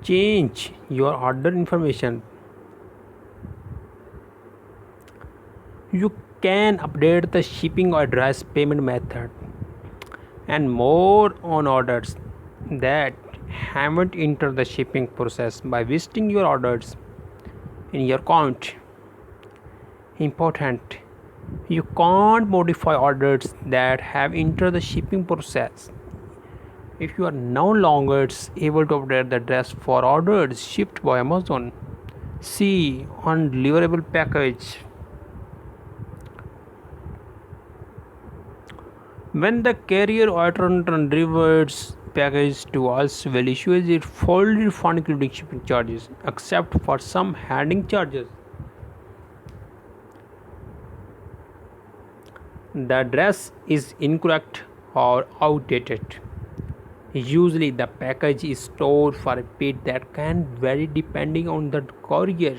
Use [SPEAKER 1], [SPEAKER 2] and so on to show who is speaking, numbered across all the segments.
[SPEAKER 1] change your order information. You can update the shipping address, payment method, and more on orders that haven't entered the shipping process by visiting your orders in your account. Important. You can't modify orders that have entered the shipping process. If you are no longer able to update the address for orders shipped by Amazon, see on deliverable package. When the carrier delivers package to us, will issue it full refund including shipping charges, except for some handling charges. The address is incorrect or outdated. Usually, the package is stored for a period that can vary depending on the courier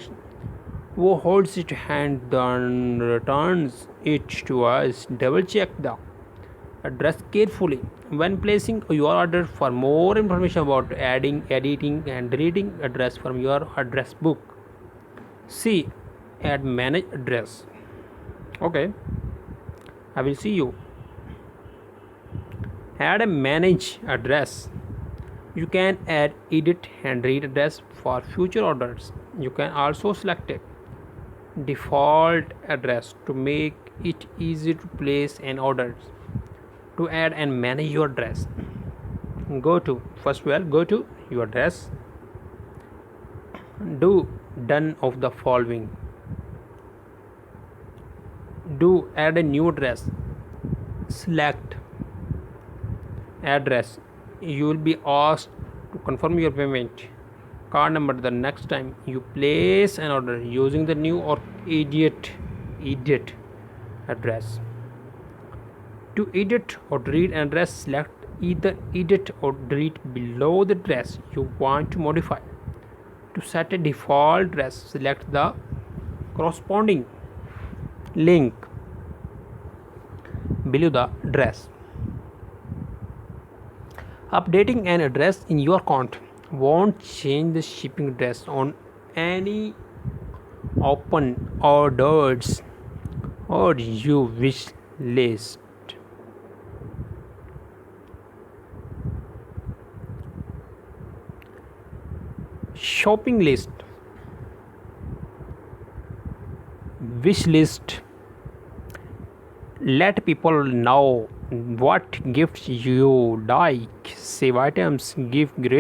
[SPEAKER 1] who holds it and then returns it to us. Double check the address carefully when placing your order. For more information about adding, editing, and deleting address from your address book, see add manage address. Okay, I will see you. Add a manage address. You can add, edit, and read address for future orders. You can also select a default address to make it easy to place an order. To add and manage your address, go to your address. Do done of the following. Do add a new address. Select address. You will be asked to confirm your payment card number the next time you place an order using the new or edit address. To edit or delete an address, select either edit or delete below the address you want to modify. To set a default address, select the corresponding link below the address. Updating an address in your account won't change the shipping address on any open orders or you wish list. Shopping list, wish list. Let people know what gifts you like. Save items, give great